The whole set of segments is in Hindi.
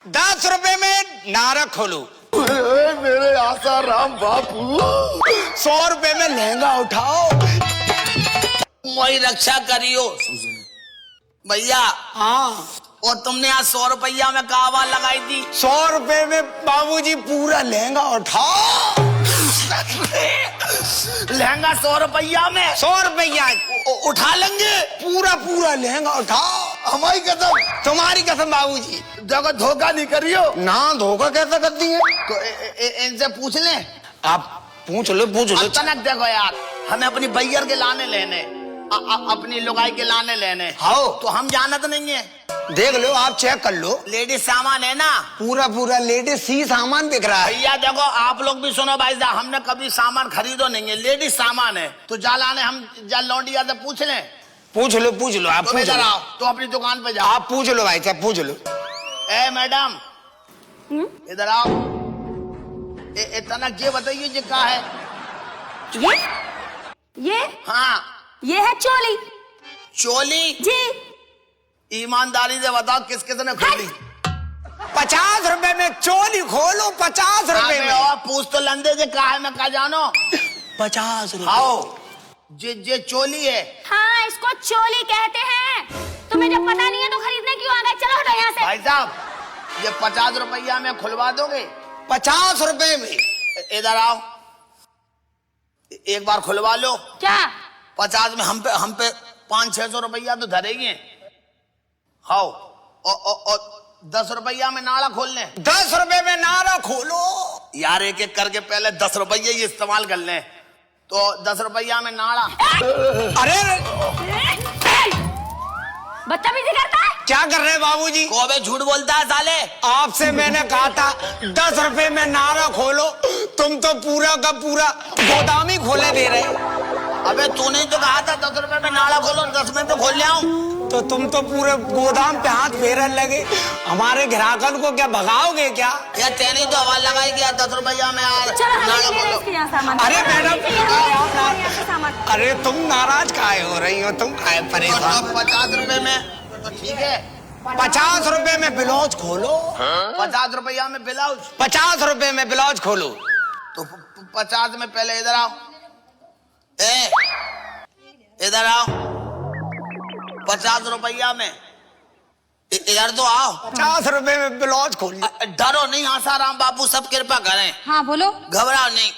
10 रुपए में नारा खोलो। मेरे आसाराम बापू 100 रुपए में लहंगा उठाओ। वही रक्षा करियो भैया। हाँ, और तुमने आज 100 रुपया में कहवा लगाई थी। 100 रुपए में बाबूजी पूरा लहंगा उठाओ। लहंगा 100 रुपया में 100 रुपया उठा लेंगे। पूरा लहंगा उठाओ। हमारी कसम, तुम्हारी कसम बाबूजी। जगह धोखा नहीं करियो। ना धोखा कैसे करती है? तो इनसे पूछ ले। आप पूछ लो अचानक देखो यार, हमें अपनी बैयर के लाने लेने, अपनी लुगाई के लाने लेने। हाँ, तो हम जानत नहीं है। देख लो, आप चेक कर लो। लेडीज सामान है ना, पूरा लेडीज सी सामान बिक रहा है। भैया देखो, आप लोग भी सुनो भाई साहब, हमने कभी सामान खरीदो नहीं है, लेडीज सामान है। तो जालाने हम लौंडिया से पूछ लें। पूछ लो आप तो पूछ लो। आओ तो अपनी दुकान पे जाओ। आप पूछ लो भाई साहब, पूछ लो। ए मैडम, इधर आओ। इतना ये बताइए जी क्या है? ये हाँ, ये है चोली। चोली? जी। ईमानदारी से बताओ किस किसने खोली? 50 रुपए में चोली खोलो। 50 रुपए में। और पूछ तो लंदे जे का है, मैं क्या जानो। 50 रुपए। आओ, जे चोली है। हाँ, इसको चोली कहते हैं। तुम्हें जब पता नहीं है तो खरीदने क्यों आ गए? चलो हटो यहाँ से। भाई साहब, ये 50 रुपया में खुलवा दोगे? 50 रुपए में। इधर आओ, एक बार खुलवा लो। क्या? 50 में हम पे 500-600 रुपया तो धरेंगे। हाँ, और 10 रुपया में नाड़ा खोल लें। 10 रुपए में नारा खोलो। यार एक एक करके पहले 10 रुपये ही इस्तेमाल कर लें। तो 10 रुपया में नाड़ा। अरे बदतमीजी करता है। क्या कर रहे हैं बाबूजी? कोबे झूठ बोलता है साले। आपसे मैंने कहा था 10 रुपए में नारा खोलो, तुम तो पूरा का पूरा गोदाम ही खोले दे रहे। अबे तूने तो कहा था 10 रुपए में नाड़ा खोलो, 10 में तो खोल ले आऊं। तो तुम तो पूरे गोदाम पे हाथ फेरने लगे। हमारे ग्राहकन को क्या भगाओगे क्या? यार तेने तो आवाज लगाई कि 10 रुपया में यार नाड़ा खोलो। अरे मैडम, सामान। अरे तुम नाराज काहे हो रही हो? तुम काहे परेशान? 50 रुपए में तो ठीक है। 50 रुपए में ब्लाउज खोलो। 50 रुपया में ब्लाउज? 50 रुपए में ब्लाउज खोलो। तो 50 में पहले इधर आओ। इधर आओ। 50 रुपया में इधर तो आओ। 50 रुपए में ब्लाउज खोलो। डरो नहीं, आसाराम बापू सब कृपा करें। हाँ बोलो। घबराओ नहीं।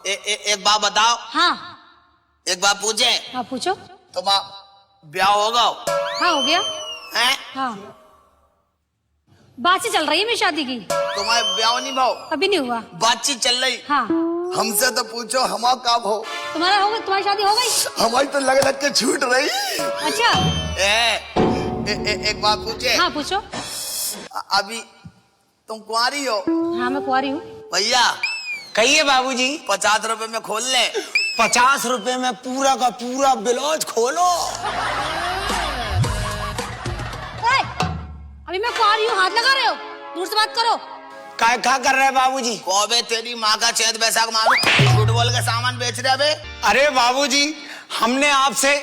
एक बात बताओ। हाँ। एक बात पूछे? हाँ पूछो। तो ब्याह होगा? हाँ हो गया। हैं? हाँ, बातचीत चल रही है मेरी शादी की। तुम्हारे ब्याह नहीं भाव? अभी नहीं हुआ। बातचीत चल रही। हाँ। हमसे तो पूछो हमारा कब हो। तुम्हारा हो गया? तुम्हारी शादी हो गई? हमारी तो लग के छूट रही। अच्छा। एक बात पूछे? हाँ पूछो। अभी तुम कुंवारी हो? हाँ मैं कुंवारी हूँ। भैया कहिए बाबूजी। 50 रुपए में खोल ले। 50 रुपए में पूरा का पूरा ब्लाउज खोलो। अभी मैं कुंवारी हूँ, हाथ लगा रहे हो? दूर से बात करो। क्या कर रहे हैं बाबूजी? कोबे तेरी माँ का चैत बैसाख मारू, झूठ बोल के सामान बेच रहे बे। अरे बाबूजी, हमने आपसे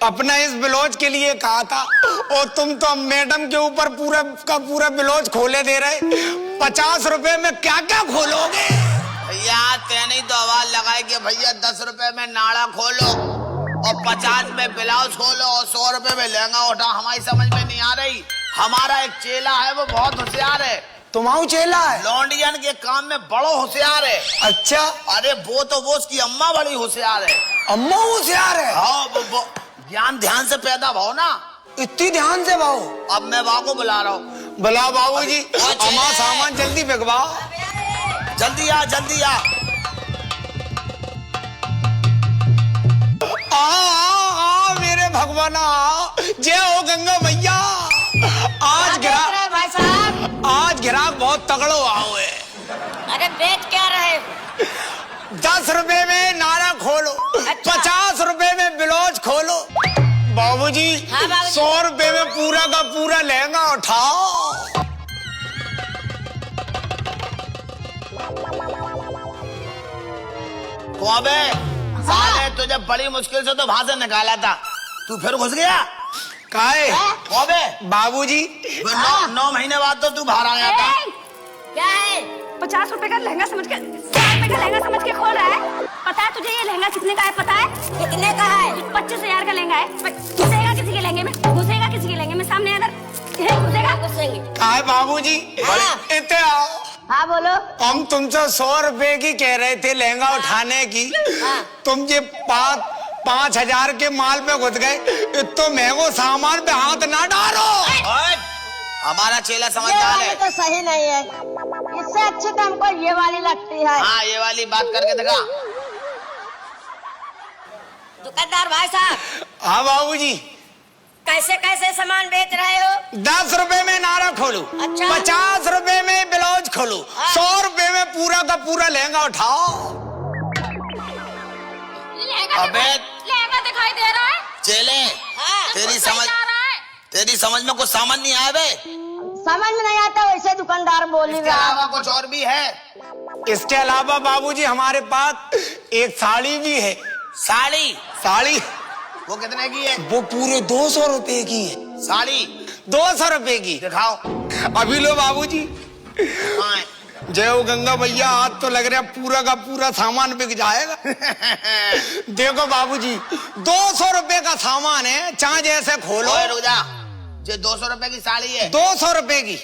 अपना इस ब्लाउज के लिए कहा था और तुम तो मैडम के ऊपर पूरा का पूरा ब्लाउज खोले दे रहे। 50 रुपए में क्या क्या खोलोगे? भैया तेने तो आवाज लगाई कि भैया 10 रुपए में नाड़ा खोलो और 50 में ब्लाउज खोलो और 100 रुपए में लहंगा उठा। हमारी समझ में नहीं आ रही। हमारा एक चेला है, वो बहुत होशियार है। तुम्हारा चेला है? लौंडियन के काम में बड़ो होशियार है। अच्छा। अरे वो तो वो उसकी अम्मा बड़ी होशियार है। अम्मा होशियार है? हाँ, वो ज्ञान ध्यान से पैदा भाव ना। इतनी ध्यान से भाव? अब मैं वाह को बुला रहा हूँ। बुला बाबूजी। अम्मा सामान जल्दी भिगवाओ। जल्दी आ, जल्दी आ। आ मेरे भगवाना, जय हो गंगा मैया। आज ग्राहक बहुत तगड़ो आओ है। अरे बेच क्या रहे? 10 रुपए में नारा खोलो। अच्छा। 50 रुपए में ब्लाउज खोलो। बाबूजी, हाँ, बाबूजी। 100 रुपए में पूरा का पूरा लहंगा उठाओ। साले तुझे बड़ी मुश्किल से तो वहां से निकाला था, तू फिर घुस गया। काहे अबे बाबूजी 9 महीने बाद तो तू बाहर आ गया था। क्या है 50 रुपए का लहंगा समझ के 100 रुपए का लहंगा समझ के खोल रहा है। पता है तुझे ये लहंगा कितने का है? पता है कितने का है? 25,000 का लहंगा है। घुसेगा किसी के लहंगे में? घुसेगा किसी के लहंगे में? सामने अगर घुसेगा घुसेंगे। काहे बाबूजी इतने आओ। हाँ बोलो। हम तुमसे 100 रुपए की कह रहे थे लहंगा उठाने की। तुम ये 5,000 के माल पे घुस गए। इतना महंगो सामान पे हाथ ना डालो। हमारा चेला समझदार है। तो सही नहीं है, इससे अच्छी तो हमको ये वाली लगती है। हाँ ये वाली बात करके दिखा। दुकानदार भाई साहब, हाँ बाबूजी कैसे कैसे सामान बेच रहे हो? 10 रुपए में नारा खोलू, अच्छा। 50 रुपए में ब्लाउज खोलू, 100 रुपए में पूरा का पूरा लहंगा उठाओ। लहंगा दिखाई दे रहा है। चेले तेरी समझ में कुछ सामान नहीं आया बे? समझ में नहीं आता, वैसे दुकानदार बोल ही इसके रहा। अलावा कुछ और भी है? इसके अलावा बाबूजी हमारे पास एक साड़ी भी है। साड़ी वो कितने की है? वो पूरे 200 रुपए की है। साड़ी 200 रुपए की दिखाओ। अभी लो बाबूजी। हाँ। जय हो गंगा भैया, आज तो लग रहा है पूरा का पूरा सामान बिक जाएगा। देखो बाबूजी 200 रुपए का सामान है, चाहे जैसे खोलो। ओए रुक जा, ये 200 रुपए की साड़ी है। 200 रुपए की।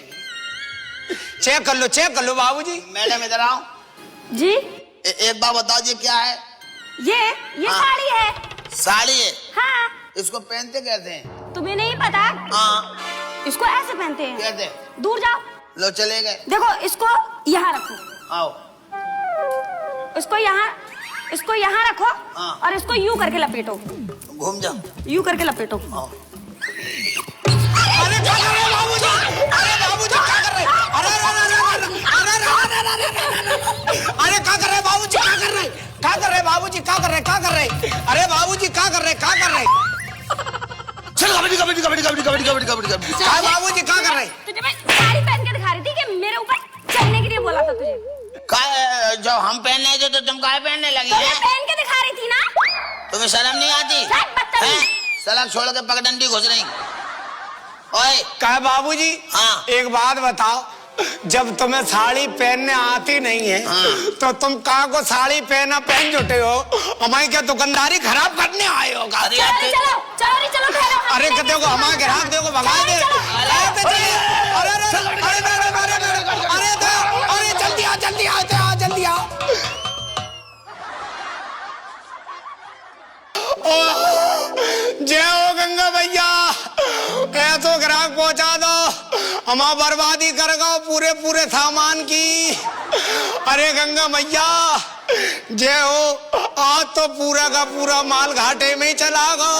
चेक कर लो बाबूजी। मैडम इधर आओ। जी एक बात बताओ, ये क्या है? ये हाँ। साड़ी है। साड़ी है। हाँ इसको पहनते कैसे हैं? तुम्हें नहीं पता? हाँ इसको ऐसे पहनते हैं। कैसे? दूर जाओ, लो चले गए। देखो इसको यहाँ रखो, आओ। इसको यहाँ रखो। हाँ। और इसको यूं करके लपेटो, घूम जाओ। यूं करके लपेटो। आओ। अरे क्या कर रहे हैं बाबूजी? अरे बाबूजी क्या कर रहे हैं? अरे क्या कर रहे हैं बाबूजी? क्या कर रहे हैं बाबूजी? अरे बाबूजी क्या कर रहे हैं? चल कबड्डी कबड्डी कबड्डी कबड्डी कबड्डी कबड्डी कबड्डी कबड्डी। क्या बाबूजी क्या कर रहे हैं? तुझे मैं साड़ी पहन के दिखा रही थी कि मेरे ऊपर चढ़ने के लिए बोला था तुझे। जब हम पहनने थे तो तुम काहे पहनने लगी तो मैं है? पहन के दिखा रही थी ना। तुम्हें शर्म नहीं आती? सब बदतमीज। हैं? सड़क छोड़ के पगडंडी घुस रही। ओए क्या बाबूजी? हाँ। एक बात बताओ, जब तुम्हें साड़ी पहनने आती नहीं है तो तुम कहाँ को साड़ी पहन जुटे हो? हमारी क्या दुकानदारी खराब करने आए हो? अरे चलो यार, रे, चलो ठहरो। अरे देखो हमारे ग्राहक देखो भगा दे। अरे जल्दी आ। जय हो गंगा भैया, ऐसो ग्राहक पहुंचा दो, हमारा बर्बादी कर गो पूरे सामान की। अरे गंगा भैया जय हो, आज तो पूरा का पूरा माल घाटे में ही चला गो।